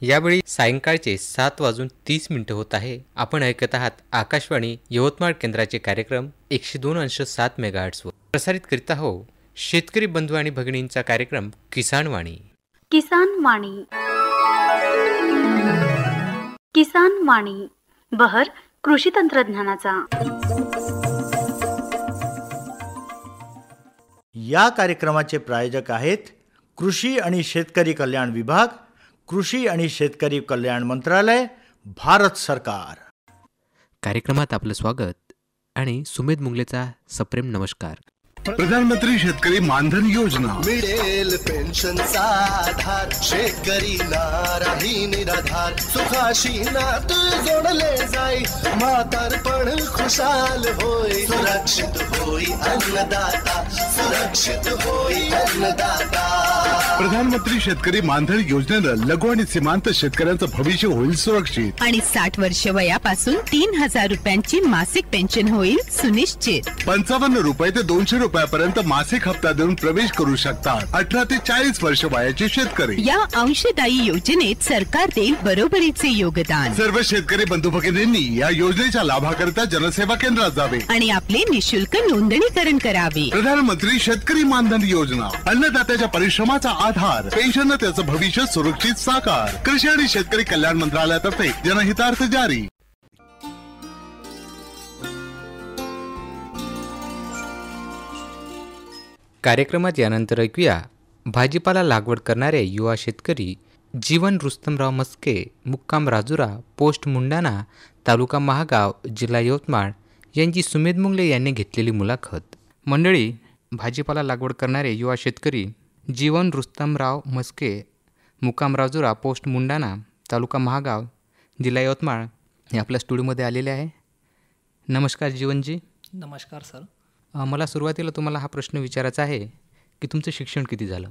यावेळी सायंकाळचे 7:30 होत आहे. आपण ऐकत आहात आकाशवाणी यवतमाळ केंद्राचे कार्यक्रम 102.7 मेगाहर्ट्झवर प्रसारित करीत आहोत. शेतकरी बंधू आणि भगिनींचा कार्यक्रम किसान वाणी. किसान वाणी. किसान वाणी बहर कृषी तंत्रज्ञानाचा. या कार्यक्रमाचे प्रायोजक आहेत कृषी आणि शेतकरी कल्याण विभाग, कृषी आणि शेतकरी कल्याण मंत्रालय, भारत सरकार. कार्यक्रमात आपलं स्वागत आणि सुमेध मुंगलेचा सप्रेम नमस्कार. प्रधानमंत्री शेतकरी मानधन योजना मिळेल पेन्शनचा आधार, शेतकरी नाराही निराधार, सुखाशी नात जोडले जाई, म्हातारपण खुशाल होई, सुरक्षित होई अन्नदाता, सुरक्षित होई अन्नदाता. प्रधानमंत्री शेतकरी मानधन योजनेनं लघु आणि सीमांत शेतकऱ्यांचं भविष्य होईल सुरक्षित आणि 60 वर्ष वयापासून 3,000 रुपयांची मासिक पेन्शन होईल सुनिश्चित. 55 रुपये ते 200 रुपयापर्यंत मासिक हप्ता देऊन प्रवेश करू शकतात 18 ते 40 वर्ष वयाचे शेतकरी. या अंशदायी योजनेत सरकार देईल बरोबरीचे योगदान. सर्व शेतकरी बंधू भगिनींनी या योजनेच्या लाभाकरिता जनसेवा केंद्रात जावे आणि आपले निशुल्क नोंदणीकरण करावे. प्रधानमंत्री शेतकरी मानधन योजना, अन्नदात्याच्या परिश्रमाचा आधार, पेन्शन त्याचं भविष्य सुरक्षित साकार. कृषी आणि शेतकरी कल्याण मंत्रालयातर्फे जनहितार्थ जारी. कार्यक्रमात यानंतर ऐकूया भाजीपाला लागवड करणारे युवा शेतकरी जीवन रुस्तमराव मस्के, मुक्काम राजुरा, पोस्ट मुंडाणा, तालुका महागाव, जिल्हा यवतमाळ यांची सुमेध मुंगले यांनी घेतलेली मुलाखत. मंडळी, भाजीपाला लागवड करणारे युवा शेतकरी जीवन रुस्तमराव मस्के, मुक्काम राजुरा, पोस्ट मुंडाणा, तालुका महागाव, जिल्हा यवतमाळ हे आपल्या स्टुडिओमध्ये आलेले आहे. नमस्कार जीवनजी. नमस्कार सर. मला सुरुवातीला तुम्हाला हा प्रश्न विचारायचा आहे की तुमचं शिक्षण किती झालं?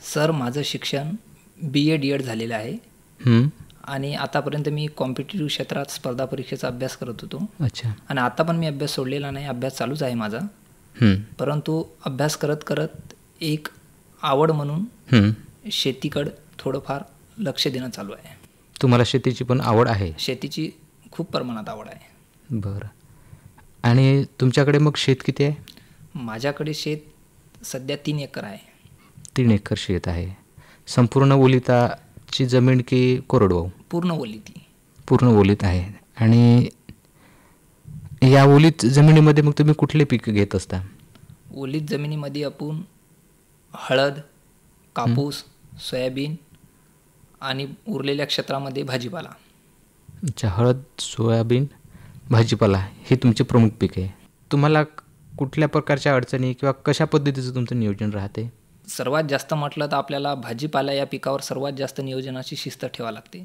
सर, माझं शिक्षण BA DED झालेलं आहे आणि आतापर्यंत मी कॉम्पिटिटिव्ह क्षेत्रात स्पर्धा परीक्षेचा अभ्यास करत होतो. अच्छा. आणि आता पण मी अभ्यास सोडलेला नाही, अभ्यास चालूच आहे माझा. परंतु अभ्यास करत करत एक आवड म्हणून शेतीकडं थोडंफार लक्ष देणं चालू आहे. तुम्हाला शेतीची पण आवड आहे? शेतीची खूप प्रमाणात आवड आहे. बरं. आणि तुमच्याकडे मग शेत किती आहे? माझ्याकडे शेत सध्या 3 एकर आहे. 3 एकर शेत आहे. संपूर्ण ओलिताची जमीन की कोरडवाहू? पूर्ण ओलित. पूर्ण ओलित आहे. आणि या ओलित जमिनीमध्ये मग तुम्ही कुठले पीक घेत असता? ओलित जमिनीमध्ये आपण हळद, कापूस, सोयाबीन आणि उरलेल्या क्षेत्रामध्ये भाजीपाला. अच्छा. हळद, सोयाबीन, भाजीपाला हे तुमचे प्रमुख पीक आहे. तुम्हाला कुठल्या प्रकारच्या अडचणी किंवा कशा पद्धतीचं तुमचं नियोजन राहते? सर्वात जास्त म्हटलं तर आपल्याला भाजीपाला या पिकावर सर्वात जास्त नियोजनाची शिस्त ठेवावी लागते.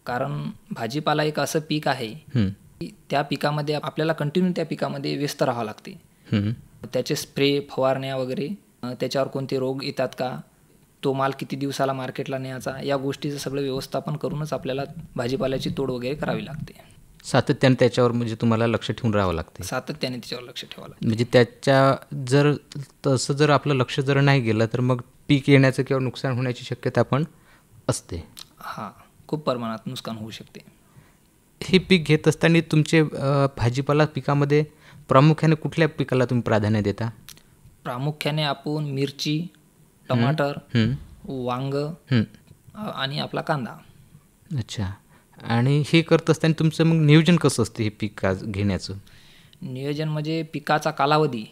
कारण भाजीपाला एक असं पीक आहे की त्या पिकामध्ये आपल्याला कंटिन्यू त्या पिकामध्ये व्यस्त राहावं लागते. त्याचे स्प्रे, फवारण्या वगैरे, त्याच्यावर कोणते रोग येतात का, तो माल किती दिवसाला मार्केटला न्यायचा, या गोष्टीचं सगळं व्यवस्थापन करूनच आपल्याला भाजीपाल्याची तोड वगैरे करावी लागते. सातत्याने त्याच्यावर म्हणजे तुम्हाला लक्ष ठेवून राहावं लागते. सातत्याने त्याच्यावर लक्ष ठेवावं लागतं. म्हणजे त्याच्या जर तसं जर आपलं लक्ष जर नाही गेलं तर मग पीक येण्याचं किंवा नुकसान होण्याची शक्यता पण असते. हां, खूप प्रमाणात नुकसान होऊ शकते. हे पीक घेत असताना तुमचे भाजीपाला पिकामध्ये प्रामुख्याने कुठल्या पिकाला तुम्ही प्राधान्य देता? प्रामुख्याने आपण मिरची, टमाटर, वांग आणि आपला कांदा. अच्छा. आणि हे करत असताना तुमचं मग नियोजन कसं असतं हे पीक घेण्याचं? नियोजन म्हणजे पिकाचा कालावधी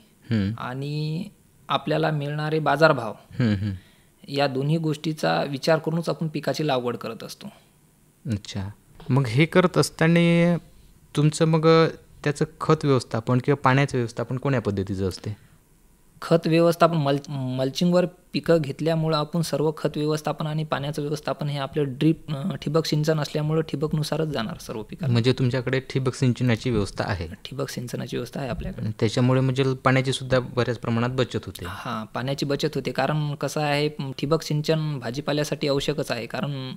आणि आपल्याला मिळणारे बाजारभाव, या दोन्ही गोष्टीचा विचार करूनच आपण पिकाची लागवड करत असतो. अच्छा. मग हे करत असताना तुमचं मग त्याचं खत व्यवस्थापन किंवा पाण्याचं व्यवस्थापन कोण्या पद्धतीचं असते? खत व्यवस्थापन मल्चिंगवर पिकं घेतल्यामुळं आपण सर्व खत व्यवस्थापन आणि पाण्याचं व्यवस्थापन हे आपलं ठिबक सिंचन असल्यामुळं ठिबकनुसारच जाणार सर्व पिकाला. म्हणजे तुमच्याकडे ठिबक सिंचनाची व्यवस्था आहे? ठिबक सिंचनाची व्यवस्था आहे आपल्याकडे. त्याच्यामुळे म्हणजे पाण्याची सुद्धा बऱ्याच प्रमाणात बचत होते. हां, पाण्याची बचत होते. कारण कसं आहे, ठिबक सिंचन भाजीपाल्यासाठी आवश्यकच आहे. कारण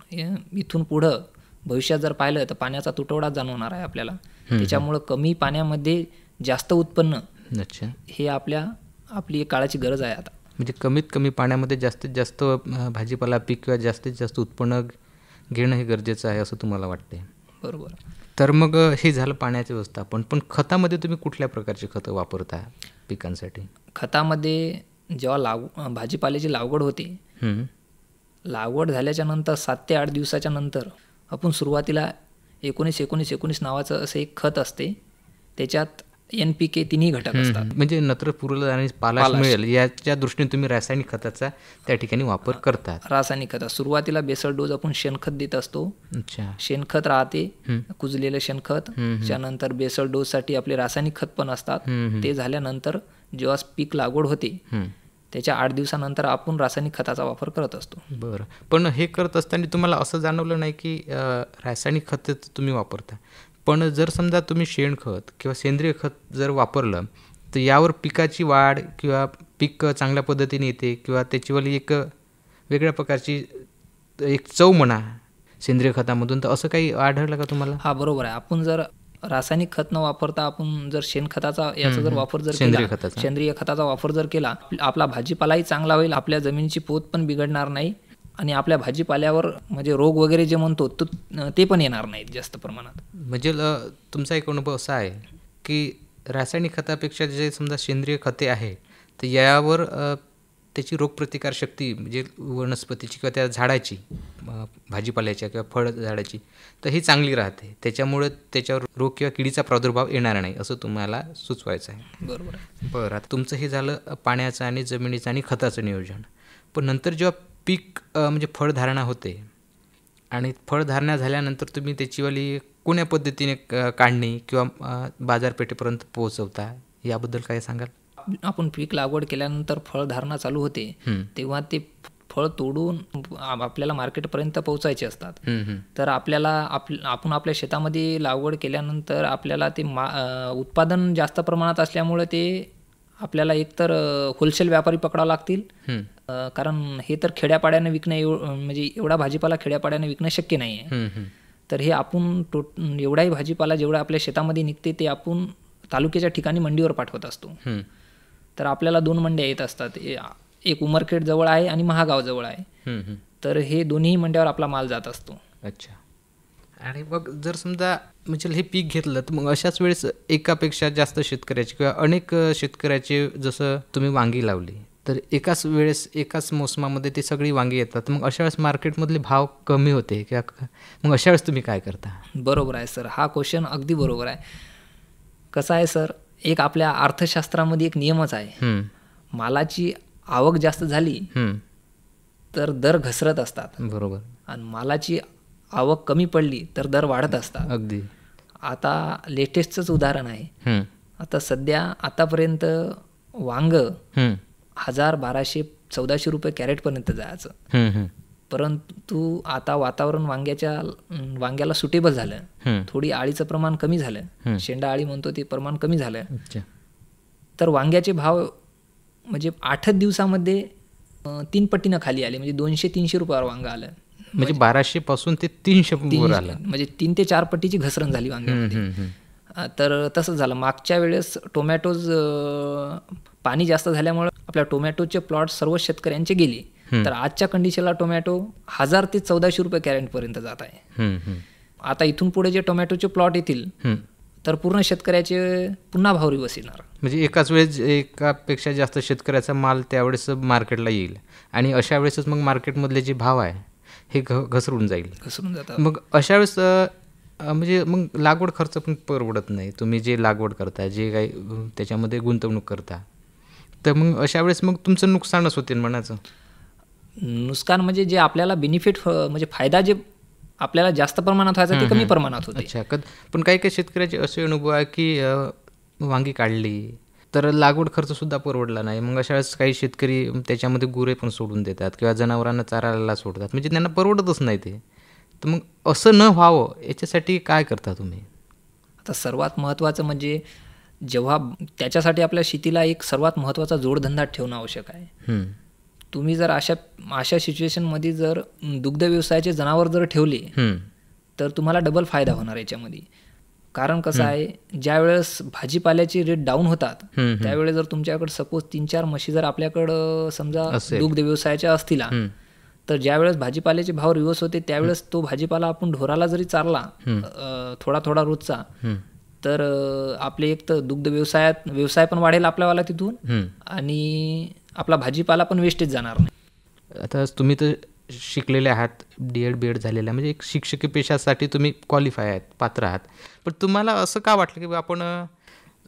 इथून पुढं भविष्यात जर पाहिलं तर पाण्याचा तुटवडा जाणवणार आहे आपल्याला. त्याच्यामुळं कमी पाण्यामध्ये जास्त उत्पन्न, अच्छा, हे आपली एक काळाची गरज आहे आता. म्हणजे कमीत कमी पाण्यामध्ये जास्तीत जास्त भाजीपाला पीक किंवा जास्तीत जास्त उत्पन्न घेणं हे गरजेचं आहे असं तुम्हाला वाटते. बरोबर. तर मग हे झालं पाण्याचे व्यवस्थापन. पण खतामध्ये तुम्ही कुठल्या प्रकारची खतं वापरता पिकांसाठी? खतामध्ये जेव्हा भाजीपाल्याची लागवड होते, लागवड झाल्याच्या नंतर 7 ते 8 दिवसाच्या नंतर आपण सुरुवातीला 19-19-19 नावाचं असं एक खत असते. त्याच्यात NPK तिन्ही घटक असतात. म्हणजे नत्र पुरवलं आणि पालाश मिळेल याच्या दृष्टीने तुम्ही रासायनिक खताचा त्या ठिकाणी वापर करतात. रासायनिक खत सुरुवातीला बेसल डोस आपण शेणखत देत असतो. अच्छा. शेणखत राहते, कुजलेलं शेणखत. त्यानंतर बेसल डोस साठी आपले रासायनिक खत पण असतात. ते झाल्यानंतर जेव्हा पीक लागवड होते त्याच्या 8 दिवसानंतर आपण रासायनिक खताचा वापर करत असतो. बरं. पण हे करत असताना तुम्हाला असं जाणवलं नाही की रासायनिक खत तुम्ही वापरता, पण जर समजा तुम्ही शेणखत किंवा सेंद्रिय खत जर वापरलं तर यावर पिकाची वाढ किंवा पीक चांगल्या पद्धतीने येते किंवा त्याचीवाली एक वेगळ्या प्रकारची एक चव म्हणा सेंद्रिय खतामधून, तर असं काही आढळलं का तुम्हाला? हा, बरोबर आहे. आपण जर रासायनिक खत न वापरता आपण जर शेणखताचा याचा जर वापर जर केला, सेंद्रिय खताचा वापर जर केला, आपला भाजीपालाही चांगला होईल, आपल्या जमिनीची पोत पण बिघडणार नाही आणि आपल्या भाजीपाल्यावर म्हणजे रोग वगैरे जे म्हणतो ते पण येणार नाहीत जास्त प्रमाणात. म्हणजे तुमचा एक अनुभव असा आहे की रासायनिक खतापेक्षा जे समजा सेंद्रिय खते आहे तर यावर त्याची रोगप्रतिकार शक्ती म्हणजे वनस्पतीची किंवा त्या झाडाची भाजीपाल्याच्या किंवा फळ झाडाची तर ही चांगली राहते, त्याच्यामुळे त्याच्यावर रोग किंवा किडीचा प्रादुर्भाव येणार नाही असं तुम्हाला सुचवायचं आहे. बरोबर. बरं. आता तुमचं हे झालं पाण्याचं आणि जमिनीचं आणि खताचं नियोजन. पण नंतर जेव्हा पीक म्हणजे फळधारणा होते आणि फळधारणा झाल्यानंतर तुम्ही त्याचीवाली कोण्या पद्धतीने काढणी किंवा बाजारपेठेपर्यंत पोहोचवता याबद्दल काय सांगाल? आपण पीक लागवड केल्यानंतर फळधारणा चालू होते तेव्हा ते फळ तोडून आपल्याला मार्केटपर्यंत पोहोचायचे असतात. तर आपल्याला आपण आपल्या शेतामध्ये लागवड केल्यानंतर आपल्याला ते उत्पादन जास्त प्रमाणात असल्यामुळे ते आपल्याला एकतर होलसेल व्यापारी पकडावं लागतील, कारण हे तर खेड्यापाड्याने विकणं म्हणजे एवढा भाजीपाला खेड्यापाड्याने विकणं शक्य नाही आहे. तर हे आपण एवढाही भाजीपाला जेवढा आपल्या शेतामध्ये निघते ते आपण तालुक्याच्या ठिकाणी मंडीवर पाठवत असतो. तर आपल्याला 2 मंड्या येत असतात, एक उमरखेड जवळ आहे आणि महागाव जवळ आहे. तर हे दोन्ही मंड्यावर आपला माल जात असतो. अच्छा. आणि मग जर समजा म्हणजे हे पीक घेतलं तर मग अशाच वेळेस एकापेक्षा जास्त शेतकऱ्याचे किंवा अनेक शेतकऱ्याचे जसं तुम्ही वांगी लावली तर एकाच वेळेस एकाच मोसमामध्ये ते सगळी वांगी येतात, मग अशा वेळेस मार्केटमधले भाव कमी होते किंवा मग अशा वेळेस तुम्ही काय करता? बरोबर आहे सर, हा क्वेश्चन अगदी बरोबर आहे. कसं आहे सर, एक आपल्या अर्थशास्त्रामध्ये एक नियमच आहे, मालाची आवक जास्त झाली तर दर घसरत असतात. बरोबर. आणि मालाची आवक कमी पडली तर दर वाढत असतात. अगदी. आता लेटेस्टच उदाहरण आहे, आता सध्या आतापर्यंत वांग 1200-1400 रुपये कॅरेटपर्यंत जायचं, परंतु आता वातावरण वांग्याला सुटेबल झालं, थोडी आळीचं प्रमाण कमी झालं, शेंडा आळी म्हणतो ते प्रमाण कमी झालं. तर वांग्याचे भाव म्हणजे 8 दिवसामध्ये 3 पटीनं खाली आले, म्हणजे 200-300 रुपयावर वांग आलं. म्हणजे 1200 पासून ते 300 वर आलं, म्हणजे 3 ते 4 पटीची घसरण झाली वांग्यामध्ये. तर तसंच झालं मागच्या वेळेस. टोमॅटोज पाणी जास्त झाल्यामुळे आपल्या टोमॅटोचे प्लॉट सर्व शेतकऱ्यांचे गेले, तर आजच्या कंडिशनला टोमॅटो 1000 ते 1400 रुपये कॅरेटपर्यंत जात आहे. आता इथून पुढे जे टोमॅटोचे प्लॉट येतील तर पूर्ण शेतकऱ्याचे पुन्हा भाव रिवर्स येणार. म्हणजे एकाच वेळेस एकापेक्षा जास्त शेतकऱ्याचा माल त्यावेळेस मार्केटला येईल आणि अशा वेळेसच मग मार्केटमधले जे भाव आहे हे घसरून जातात. मग अशा वेळेस म्हणजे मग लागवड खर्च पण परवडत नाही. तुम्ही जे लागवड करता, जे काही त्याच्यामध्ये गुंतवणूक करता, तर मग अशा वेळेस मग तुमचं नुकसानच होते म्हणायचं. नुकसान म्हणजे जे आपल्याला बेनिफिट म्हणजे फायदा जे आपल्याला जास्त प्रमाणात व्हायचा ते कमी प्रमाणात होते. अच्छा. पण काही काही शेतकऱ्याचे असे अनुभव आहे की वांगी काढली तर लागवड खर्च सुद्धा परवडला नाही, मग अशा वेळेस काही शेतकरी त्याच्यामध्ये गुरे पण सोडून देतात किंवा जनावरांना चारायला सोडतात, म्हणजे त्यांना परवडतच नाही ते. तर मग असं न व्हावं याच्यासाठी काय करता तुम्ही? आता सर्वात महत्त्वाचं म्हणजे जेव्हा त्याच्यासाठी आपल्या शेतीला एक सर्वात महत्त्वाचा जोडधंदा ठेवणं आवश्यक आहे. तुम्ही जर अशा सिच्युएशनमध्ये जर दुग्ध व्यवसायाचे जनावर जर ठेवले तर तुम्हाला डबल फायदा होणार याच्यामध्ये. कारण कसं आहे, ज्या वेळेस भाजीपाल्याचे रेट डाऊन होतात त्यावेळेस जर तुमच्याकडे सपोज 3-4 म्हशी जर आपल्याकडं समजा दुग्ध व्यवसायाच्या असतील तर ज्यावेळेस भाजीपाल्याचे भाव रिवर्स होते त्यावेळेस तो भाजीपाला आपण ढोराला जरी चारला थोडा थोडा रोजचा, तर आपले एक तर दुग्ध व्यवसाय पण वाढेल आपल्यावाला तिथून, आणि आपला भाजीपाला पण वेस्टेज जाणार नाही. आता तुम्ही तर शिकलेले आहात, D.Ed B.Ed झालेला, म्हणजे एक शिक्षकी पेशासाठी तुम्ही क्वालिफाय आहात, पात्र आहात. पण तुम्हाला असं का वाटलं की आपण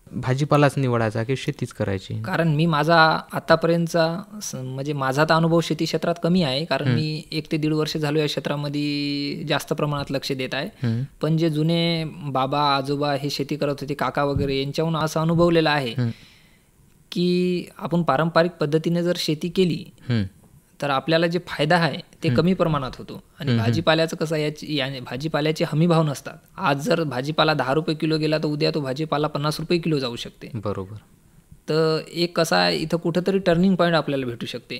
भाजीपालाच निवडायचा की शेतीच करायची? कारण मी माझा आतापर्यंतचा म्हणजे माझा तर अनुभव शेती क्षेत्रात कमी आहे, कारण मी 1 ते 1.5 वर्ष झालो या क्षेत्रामध्ये जास्त प्रमाणात लक्ष देत आहे. पण जे जुने बाबा आजोबा हे शेती करत होते, काका वगैरे, यांच्याहून असं अनुभवलेलं आहे की आपण पारंपरिक पद्धतीने जर शेती केली तर आपल्याला जे फायदा आहे ते कमी प्रमाणात होतो. आणि भाजीपाल्याचं कसं आहे, भाजीपाल्याचे हमी भाव नसतात. आज जर भाजीपाला 10 रुपये किलो गेला तर उद्या तो भाजीपाला 50 रुपये किलो जाऊ शकते. बरोबर. तर एक कसा आहे, इथं कुठंतरी टर्निंग पॉईंट आपल्याला भेटू शकते.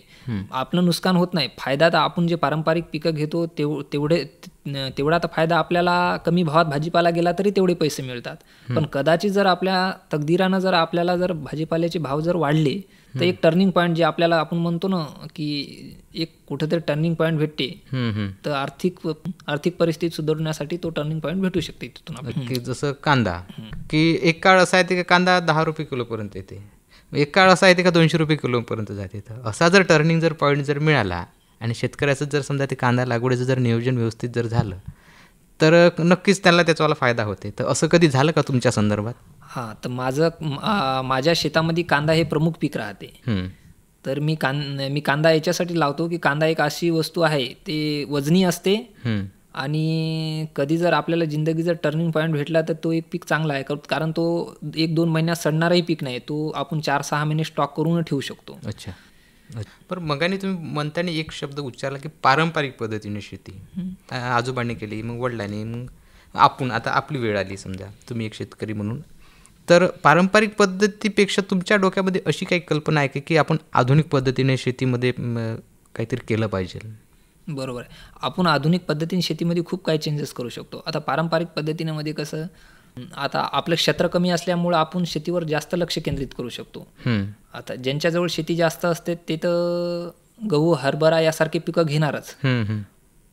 आपलं नुकसान होत नाही. फायदा तर आपण जे पारंपरिक पिकं घेतो तेवढा तर फायदा आपल्याला कमी भावात भाजीपाला गेला तरी तेवढे पैसे मिळतात. पण कदाचित जर आपल्या तकदीरानं जर आपल्याला जर भाजीपाल्याचे भाव जर वाढले तर एक टर्निंग पॉईंट जे आपल्याला आपण म्हणतो ना की एक कुठेतरी टर्निंग पॉईंट भेटते, तर आर्थिक परिस्थिती सुधारण्यासाठी तो टर्निंग पॉईंट भेटू शकते तिथून आपल्याला. की जसं कांदा, की एक काळ असा आहे की कांदा 10 रुपये किलोपर्यंत येते, एक काळ असा आहे का 200 रुपये किलोपर्यंत जाते. तर असा जर टर्निंग जर पॉईंट जर मिळाला आणि शेतकऱ्याचं जर समजा ते कांदा लागवडीचं जर नियोजन व्यवस्थित जर झालं तर नक्कीच त्याला त्याचा कायदा होते. तर असं कधी झालं का तुमच्या संदर्भात? हां, तर माझ्या शेतामध्ये कांदा हे प्रमुख पीक राहते. तर मी कांदा याच्यासाठी लावतो की कांदा एक अशी वस्तू आहे, ते वजनी असते, आणि कधी जर आपल्याला जिंदगी जर टर्निंग पॉईंट भेटला तर तो एक पीक चांगला आहे, कारण तो 1-2 महिन्यात सडणारही पीक नाही, तो आपण 4-6 महिने स्टॉक करून ठेवू शकतो. अच्छा. पण मगाने तुम्ही म्हणताना एक शब्द उच्चारला की पारंपरिक पद्धतीने शेती आजोबांनी केली, मग वडिलांनी, मग आपण, आता आपली वेळ आली समजा तुम्ही एक शेतकरी म्हणून. तर पारंपरिक पद्धतीपेक्षा तुमच्या डोक्यामध्ये अशी काही कल्पना आहे की आपण आधुनिक पद्धतीने शेतीमध्ये काहीतरी केलं पाहिजे? बरोबर आहे. आपण आधुनिक पद्धतीने शेतीमध्ये खूप काही चेंजेस करू शकतो. आता पारंपरिक पद्धतीमध्ये कसं, आता आपलं क्षेत्र कमी असल्यामुळं आपण शेतीवर जास्त लक्ष केंद्रित करू शकतो. आता ज्यांच्याजवळ शेती जास्त असते ते तर गहू, हरभरा यासारखे पिकं घेणारच.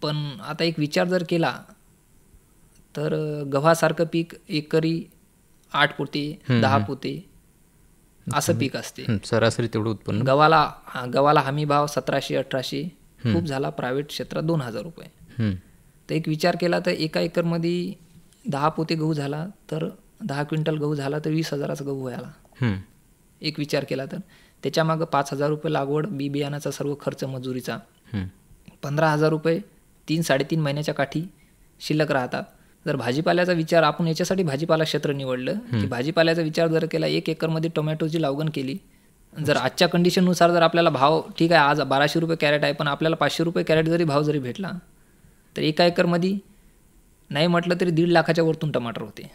पण आता एक विचार जर केला तर गव्हासारखं पीक एकरी 8 पोते 10 पोते असं पीक असते सरासरी, तेवढं उत्पन्न. गव्हाला हमी भाव 1700-1800, खूप झाला प्रायव्हेट क्षेत्रात 2000 रुपये. तर एक विचार केला तर एका एकरमध्ये 10 पोते गहू झाला तर 10 क्विंटल गहू झाला तर 20,000चा गहू व्हायला. एक विचार केला तर त्याच्यामागं 5,000 रुपये लागवड, बी बियाणाचा सर्व खर्च मजुरीचा, 15,000 रुपये 3-3.5 महिन्याच्या काठी शिल्लक राहतात. जर भाजीपाल्याचा विचार, आपण याच्यासाठी भाजीपाला क्षेत्र निवडलं की भाजीपाल्याचा विचार जर केला, 1 एकरमध्ये टोमॅटोची लागवड केली, जर आजच्या कंडिशननुसार जर आपल्याला भाव ठीक आहे, आज 1200 रुपये कॅरेट आहे, पण आपल्याला 500 रुपये कॅरेट जरी भाव जरी भेटला तर एका एकरमध्ये नाही म्हटलं तरी 1.5 लाखाच्या वरतून टमाटर होते.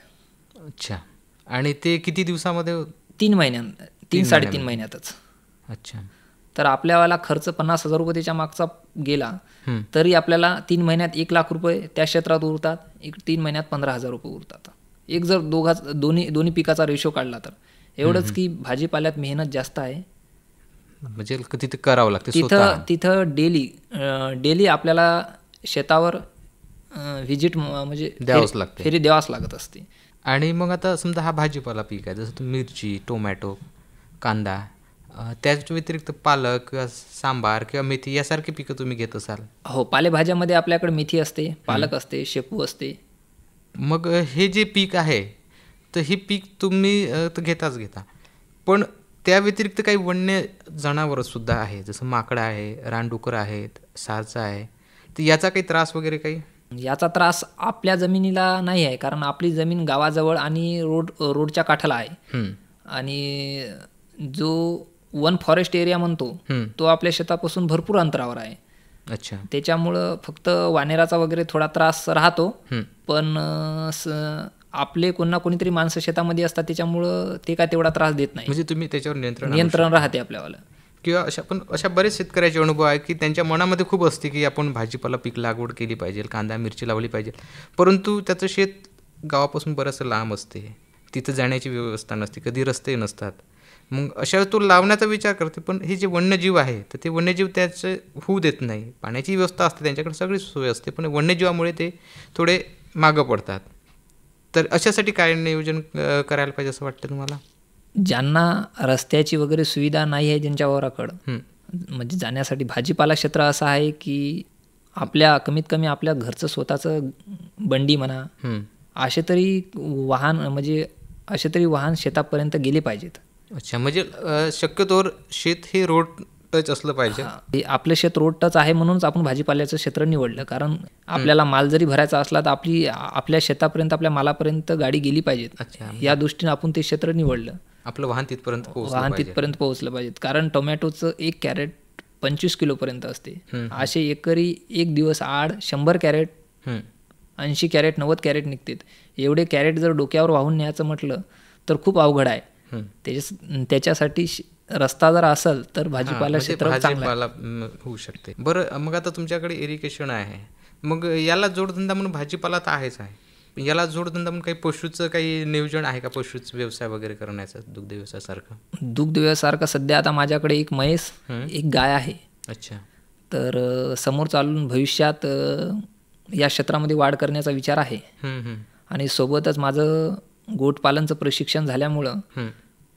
अच्छा. आणि ते किती दिवसामध्ये? 3 महिन्यात, 3-3.5 महिन्यातच. अच्छा. तर आपल्याला खर्च 50,000 रुपये त्याच्या मागचा गेला तरी आपल्याला 3 महिन्यात 1 लाख रुपये त्या क्षेत्रात उरतात, 3 महिन्यात 15,000 रुपये उरतात. एक जर दोन्ही पिकाचा रेशो काढला तर एवढंच की भाजीपाल्यात मेहनत जास्त आहे, म्हणजे तिथे करावं लागतं. तिथं डेली आपल्याला शेतावर व्हिजिट म्हणजे फेरी द्यावाच लागत असते. आणि मग आता समजा हा भाजीपाला पीक आहे, जसं मिरची, टोमॅटो, कांदा, त्याच्या व्यतिरिक्त पालक किंवा सांबार किंवा मेथी यासारखी पिकं तुम्ही घेत असाल? हो, पालेभाज्यामध्ये आपल्याकडे मेथी असते, पालक असते, शेपू असते. मग हे जे पीक आहे तर हे पीक तुम्ही तर घेता, पण त्या व्यतिरिक्त काही वन्य जनावरं सुद्धा आहे, जसं माकडं आहे, रानडुकर आहेत, सारचा आहे, तर याचा काही त्रास वगैरे काही? याचा त्रास आपल्या जमिनीला नाही आहे, कारण आपली जमीन गावाजवळ आणि रोडच्या काठाला आहे. आणि जो वन फॉरेस्ट एरिया म्हणतो तो आपल्या शेतापासून भरपूर अंतरावर आहे. अच्छा. त्याच्यामुळं फक्त वानेराचा वगैरे थोडा त्रास राहतो, पण आपले कोणीतरी माणसं शेतामध्ये असतात त्याच्यामुळं ते काय तेवढा त्रास देत नाही. म्हणजे तुम्ही त्याच्यावर नियंत्रण राहते आपल्याला. किंवा अशा बरेच शेतकऱ्याचे अनुभव आहे की त्यांच्या मनामध्ये खूप असते की आपण भाजीपाला पीक लागवड केली पाहिजे, कांदा मिरची लावली पाहिजे, परंतु त्याचं शेत गावापासून बरंचसं लांब असते, तिथं जाण्याची व्यवस्था नसते, कधी रस्ते नसतात, मग अशा वेळेस तो लावण्याचा विचार करते, पण हे जे वन्यजीव आहे तर ते वन्यजीव त्याचं होऊ देत नाही. पाण्याची व्यवस्था असते, त्यांच्याकडे सगळी सोय असते, पण वन्यजीवामुळे ते थोडे मागं पडतात. तर अशासाठी काय नियोजन करायला पाहिजे असं वाटतं तुम्हाला? ज्यांना रस्त्याची वगैरे सुविधा नाही आहे ज्यांच्या वावराकडं, म्हणजे जाण्यासाठी भाजीपाला क्षेत्र असं आहे की आपल्या कमीत कमी आपल्या घरचं स्वतःचं बंडी म्हणा, असे तरी वाहन शेतापर्यंत गेले पाहिजेत. अच्छा, म्हणजे शक्यतोवर शेत हे रोड टच असलं पाहिजे. आपलं शेत रोड टच आहे म्हणूनच आपण भाजीपाल्याचं क्षेत्र निवडलं, कारण आपल्याला माल जरी भरायचा असला तर आपल्या शेतापर्यंत, आपल्या मालापर्यंत गाडी गेली पाहिजेत. या दृष्टीने आपण ते क्षेत्र निवडलं. आपलं वाहन तिथपर्यंत पोहोचलं पाहिजेत. कारण टोमॅटोचं 1 कॅरेट 25 किलोपर्यंत असते. असे एकरी एक दिवस आड 100 कॅरेट, 80 कॅरेट, 90 कॅरेट निघतात. एवढे कॅरेट जर डोक्यावर वाहून न्यायचं म्हटलं तर खूप अवघड आहे. त्याच्यासाठी रस्ता जर असेल तर भाजीपाला क्षेत्र भाजीपाला होऊ शकते. बरं, मग आता तुमच्याकडे इरिगेशन आहे, मग याला जोडधंदा म्हणून भाजीपाला तर आहेच आहे, याला जोडधंदा म्हणून काही पशुचं काही नियोजन आहे का? पशुचं व्यवसाय वगैरे करण्याचं, दुग्ध व्यवसायासारखं? दुग्ध व्यवसायासारखं सध्या आता माझ्याकडे एक म्हैस, एक गाय आहे. अच्छा. तर समोर चालून भविष्यात या क्षेत्रामध्ये वाढ करण्याचा विचार आहे. आणि सोबतच माझं गोटपालनचं प्रशिक्षण झाल्यामुळं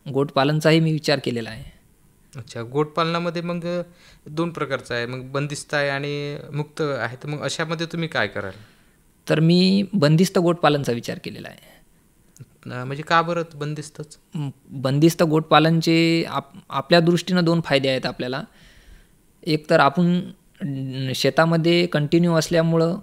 गोटपालनचाही मी विचार केलेला आहे. अच्छा, गोटपालनामध्ये मग 2 प्रकारचं आहे, मग बंदिस्त आहे आणि मुक्त आहे. तर मग अशामध्ये तुम्ही काय कराल? तर मी बंदिस्त गोटपालनचा विचार केलेला आहे. म्हणजे का बरं बंदिस्तच? बंदिस्त गोटपालनचे आपल्या दृष्टीनं 2 फायदे आहेत आपल्याला. एक तर आपण शेतामध्ये कंटिन्यू असल्यामुळं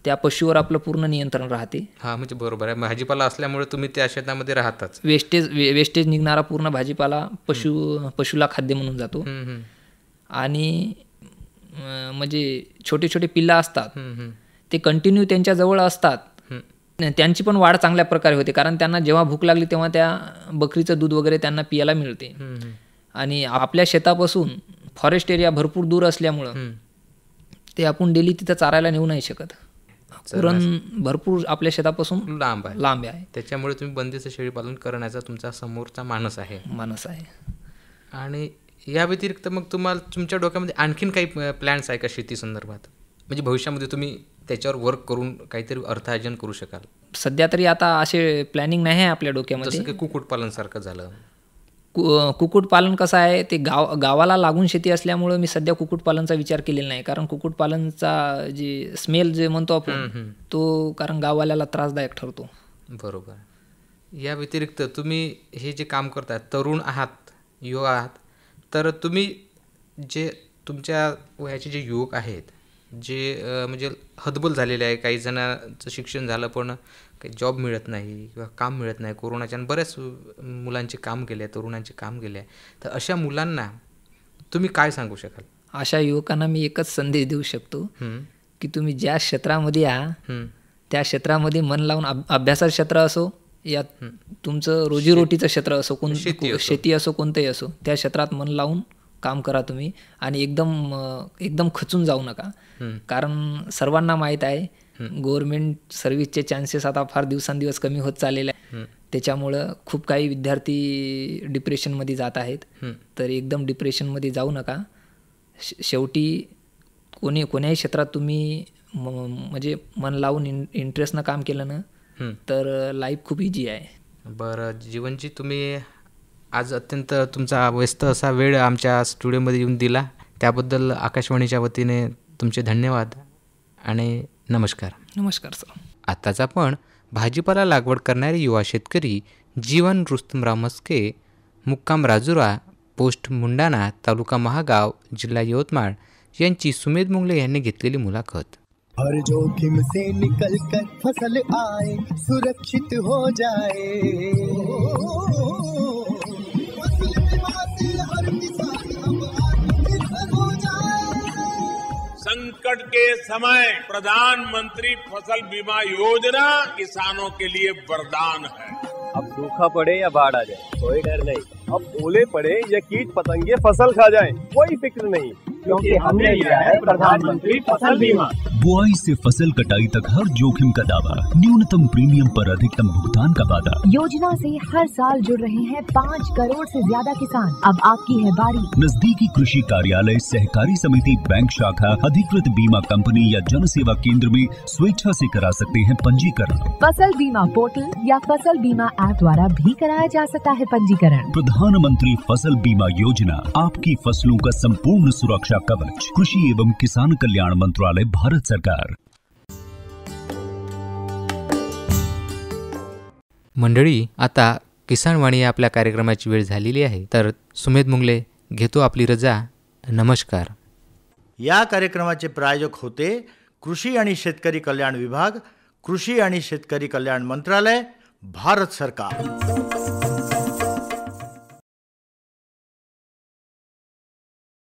त्या पशुवर आपलं पूर्ण नियंत्रण राहते. म्हणजे बरोबर आहे, भाजीपाला असल्यामुळे तुम्ही त्या शेतामध्ये राहताच. वेस्टेज निघणारा पूर्ण भाजीपाला पशुला खाद्य म्हणून जातो. आणि म्हणजे छोटे छोटे पिल्ला असतात ते कंटिन्यू त्यांच्या जवळ असतात, त्यांची पण वाढ चांगल्या प्रकारे होते, कारण त्यांना जेव्हा भूक लागली तेव्हा त्या बकरीचं दूध वगैरे त्यांना पियाला मिळते. आणि आपल्या शेतापासून फॉरेस्ट एरिया भरपूर दूर असल्यामुळं ते आपण डेली तिथं चारायला नेऊ नाही शकत. पुरण भरपूर आपल्या शेतापासून लांब आहे. त्याच्यामुळे तुम्ही बंदिस्त शेळीपालन करण्याचा तुमचा समोरचा मानस आहे. आणि या व्यतिरिक्त मग तुम्हाला तुमच्या डोक्यामध्ये आणखीन काही प्लॅन्स आहे का शेती संदर्भात? म्हणजे भविष्यामध्ये तुम्ही त्याच्यावर वर्क करून काहीतरी अर्थार्जन करू शकाल? सध्या तरी आता असे प्लॅनिंग नाही आहे आपल्या डोक्यामध्ये. जसं की कुक्कुटपालन सारखं झालं. कुक्कुटपालन कसं आहे, ते गावाला लागून शेती असल्यामुळं मी सध्या कुक्कुटपालनचा विचार केलेला नाही. कारण कुक्कुटपालनचा जे स्मेल जे म्हणतो आपण तो कारण गाववाल्याला त्रासदायक ठरतो. बरोबर. या व्यतिरिक्त तुम्ही हे जे काम करताय, तरुण आहात, युवा आहात, तर तुम्ही जे तुमच्या वयाचे जे युवक आहेत, जे म्हणजे हतबल झालेले आहे, काही जणांचं शिक्षण झालं पण काही जॉब मिळत नाही किंवा काम मिळत नाही, कोरोनाच्या बऱ्याच मुलांचे काम गेले आहे, तरुणांचे काम गेले आहे, तर अशा मुलांना तुम्ही काय सांगू शकाल? अशा युवकांना मी एकच संदेश देऊ शकतो की तुम्ही ज्या क्षेत्रामध्ये आहात त्या क्षेत्रामध्ये मन लावून, अभ्यासाचं क्षेत्र असो या तुमचं रोजीरोटीचं क्षेत्र असो, शेती असो, कोणतंही असो, त्या क्षेत्रात मन लावून काम करा तुम्ही. आणि एकदम खचून जाऊ नका, कारण सर्वांना माहीत आहे गव्हर्नमेंट सर्व्हिसचे चान्सेस आता फार दिवसांदिवस कमी होत चाललेले आहे. त्याच्यामुळं खूप काही विद्यार्थी डिप्रेशनमध्ये जात आहेत. तर एकदम डिप्रेशनमध्ये जाऊ नका. शेवटी कोण्याही क्षेत्रात तुम्ही म्हणजे मन लावून इंटरेस्टनं काम केलं ना तर लाईफ खूप इजी आहे. बरं जीवनजी, तुम्ही आज अत्यंत तुमचा व्यस्त असा वेळ आमच्या स्टुडिओमध्ये येऊन दिला, त्याबद्दल आकाशवाणीच्या वतीने तुमचे धन्यवाद आणि नमस्कार. नमस्कार सर. आताच आपण भाजीपाला लागवड करणारे युवा शेतकरी जीवन रुस्तमराव मस्के, मुक्काम राजुरा, पोस्ट मुंडाणा, तालुका महागाव, जिल्हा यवतमाळ यांची सुमेध मुंगले यांनी घेतलेली मुलाखत. हर जोखिम से निकल कर फसल आए, सुरक्षित हो जाए, फसल बीमा से हर किसान अब आत्मनिर्भर हो जाए. संकट के समय प्रधानमंत्री फसल बीमा योजना किसानों के लिए वरदान है. अब सूखा पड़े या बाढ़ आ जाए कोई डर नहीं, अब ओले पड़े या कीट पतंगे फसल खा जाए कोई फिक्र नहीं. क्योंकि हमने लिया है प्रधानमंत्री फसल बीमा। बुआई से फसल कटाई तक हर जोखिम का दावा, न्यूनतम प्रीमियम पर अधिकतम भुगतान का वादा। योजना से हर साल जुड़ रहे हैं 5 करोड़ से ज्यादा किसान। अब आपकी है बारी। नजदीकी कृषि कार्यालय, सहकारी समिति, बैंक शाखा, अधिकृत बीमा कंपनी या जन सेवा केंद्र में स्वेच्छा से करा सकते हैं पंजीकरण। फसल बीमा पोर्टल या फसल बीमा ऐप द्वारा भी कराया जा सकता है पंजीकरण। प्रधानमंत्री फसल बीमा योजना, आपकी फसलों का संपूर्ण सुरक्षा कवच। कृषि एवं किसान कल्याण मंत्रालय, भारत सरकार। मंडळी, आता किसानवाणी या आपल्या कार्यक्रमाची वेळ झालेली आहे, तर सुमेध मुंगले घेतो आपली रजा. नमस्कार. या कार्यक्रमाचे प्रायोजक होते कृषी आणि शेतकरी कल्याण विभाग, कृषी आणि शेतकरी कल्याण मंत्रालय, भारत सरकार.